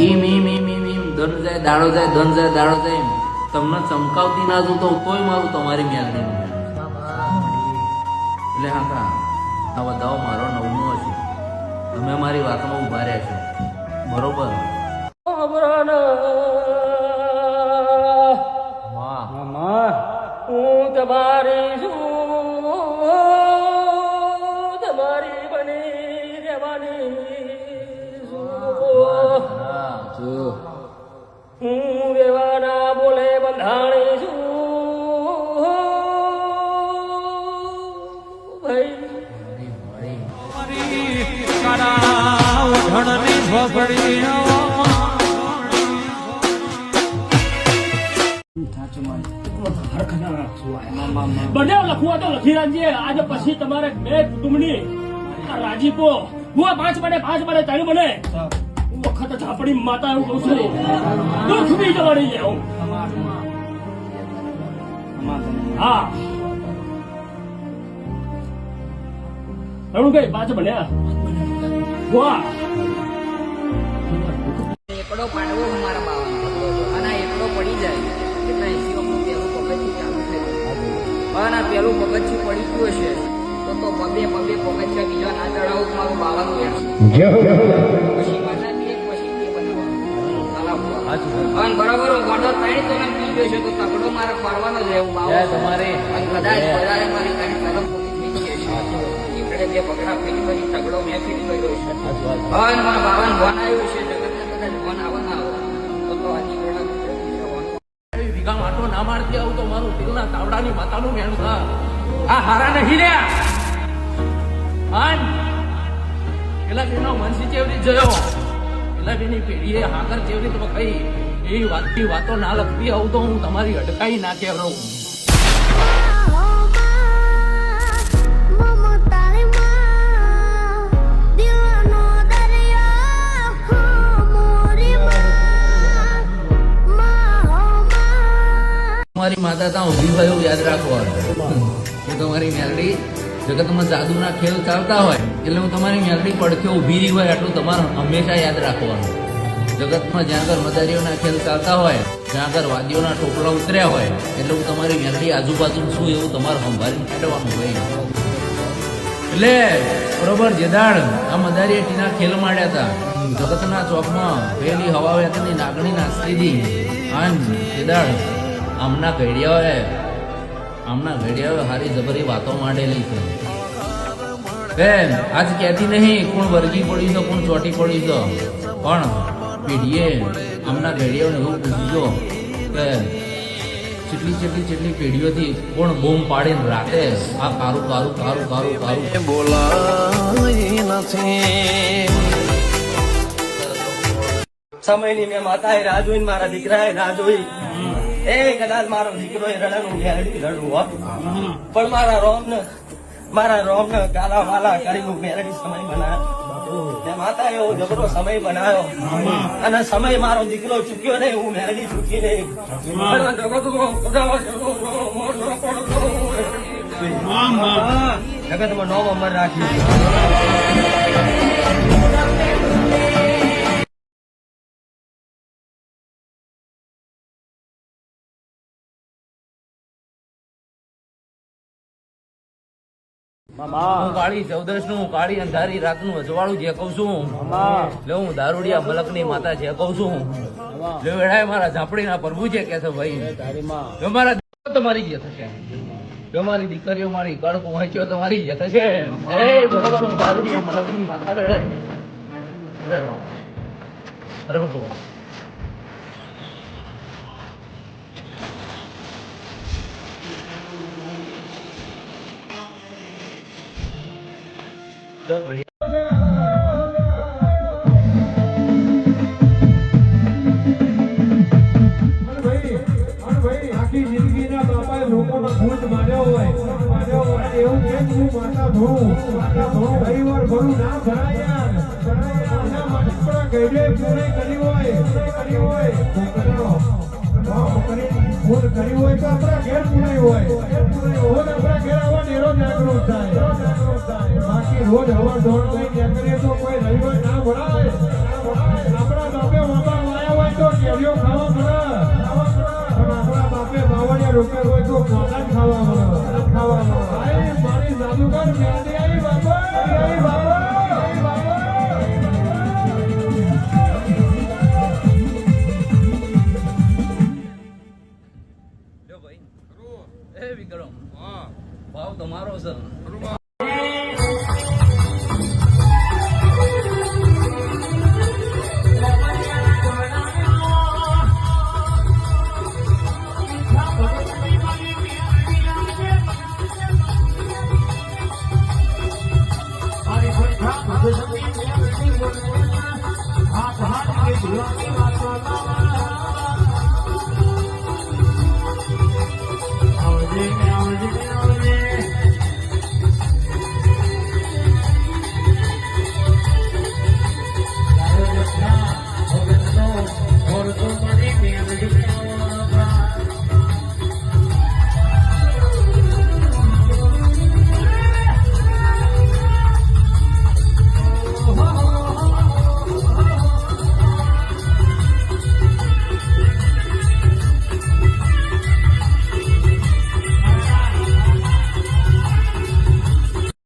[SPEAKER 1] ઈમ ઈમ ઈમ ઈમ ઈમ ધન જાય દાડો જાય, ધન જાય દાડો જાય. તમને ચમકાવતી ના જોતો તોય મારું તમારી મેળવીનું. એટલે હા કા આ બધાઓ મારો નવનો હશે. તમે મારી વાતમાં ઉભા રહ્યા છો બરોબર.
[SPEAKER 2] હું તમારી છું, તમારી બની રહેવાની છું. હું વેવાના બોલે બંધાણી છું
[SPEAKER 5] બને લખવા તો લખી રાખજે. આજે પછી તમારે બે કુટુંબની રાજીપો હું 5 બને 3 બને વખત ઝાપડી માતા એવું કઉ છું દુઃખ બી જવાની છે. હા એવું કઈ 5 બન્યા વાહ
[SPEAKER 6] એકડો પાડવો મારા બાવાનો અને એકડો પડી જાય એટલે 80 પેલું પગથિયું ચાલુ થઈ ગયું. અને પેલું પગથિયું પડી ગયું હશે તો બબે પગથિયા બીજા ના ચડાવું મારું બાવાનું પછી પાછા બે પછી બે બનાવવાનું. અને બરાબર ગોડો 3 તો પી ગયો છે તો તકડો મારે ફરવાનો જ એવું બાવા તમારે કદાચ વધારે મારી કઈ તરફ થઈ જશે. એકડે બે પગડા ફેરી કરી તગડો મેં ફેરી કર્યો છે. અને મારા બાવાનું ભણ આવ્યું છે
[SPEAKER 1] માટો ના મારતી આવું તો મારું દિલના તાવડાની માતાનું મેણું થા. આ હારા નહીં રહ્યા. પેલા બેનો મનસી ચેવડી જયો, પેલા બેની પેઢીએ હાકર ચેવડી તો કઈ એવી વાતો ના લખતી આવું તો હું તમારી અટકાઈ નાખે રહું. તમારી માતા ત્યાં ઊભી હોય એવું યાદ રાખવાનું. હું તમારી મેલડી જગતમાં જાદુના ખેલ ચાલતા હોય એટલે હું તમારી મેલડી પડખે ઊભી રહી હોય એટલું તમારે હંમેશા યાદ રાખવાનું. જગતમાં જ્યાં આગળ મદારીઓના ખેલ ચાલતા હોય, જ્યાં આગળ વાદીઓના ટોપલા ઉતર્યા હોય એટલે હું તમારી મેલડી આજુબાજુ છું એવું તમારે સંભાળીને ખેડવાનું હોય. એટલે બરોબર જેદાડ આ મદારીએ ટીના ખેલ માંડ્યા હતા જગતના ચોકમાં પેલી હવા વેતની નાગણી નાચતી હતી. જેદાડ આમના ઘડિયાઓએ આમના ઘડિયાળો હારી જબરી વાતો માંડેલી છે બેન આજ કહેતી નહીં કોણ વર્ગી પડી છે કોણ ચોટી પડી છે પણ પેઢીએ આમના ઘડિયાળોને એવું પૂછજો કે ચેટલી પેઢીઓથી કોણ બૂમ પાડીને રાતે આ કારું કારું કારું કારું કારું
[SPEAKER 2] સમયની મેં માતાએ રાહ જોઈને મારા દીકરાએ રાહ જોઈ એ કદાચ મારો દીકરો એ રડનું મેરડી રડવું હોત પણ મારા રોમ ને કાલા વાલા કરીને મેરડી સમય બનાવ્યો મેં માતાએ એવો જબરો સમય બનાવ્યો અને સમય મારો દીકરો ચૂક્યો નહીં હું મેરડી ચૂકી નહીં જગતમાં નો અમર રાખ્યું
[SPEAKER 1] હું કાળી 14 નું કાળી અંધારી રાત નું અજવાળું જે કઉ છું લે હું દારૂડિયા મલક ની માતા જે કઉ છું લે વેડાય મારા ઝાપડી ના પ્રભુ જે કે છે ભાઈ જો મારા તમારી જે થશે જો મારી દીકરીઓ મારી કડક પહોંચ્યો તમારી જે થશે એ ભગવાન હું દારૂડિયા મલક ની માતા વેડાય અરે ભગવાન
[SPEAKER 7] આખી જિંદગીના બાપાએ લોકોનો ભૂત માર્યો હોય એવું કેમ હું માતા ધોઉં પરિવાર ભરું ના ભરાય યાર એના માટે પણ ગઈડે પૂરી કરી હોય તો કરો ભૂલ કરી હોય તો આપણા ઘેર પૂરી હોય રોજ આપણા ઘેર આવા ડેરો જાગૃત થાય બાકી રોજ હવા દોડ કઈ નીકળીએ તો કોઈ રવિવાર ના ભરાય આપણા બાપે બાપા વાયા હોય તો કેરીઓ ખાવા મળે આપણા બાપે બાવળિયા રોક્યા હોય તો પોતા ખાવા મળે મારી જાદુગર મેંદી આવી બાપા
[SPEAKER 1] એ વિક્રમ ભાવ તમારો છે
[SPEAKER 7] હાથ હાથ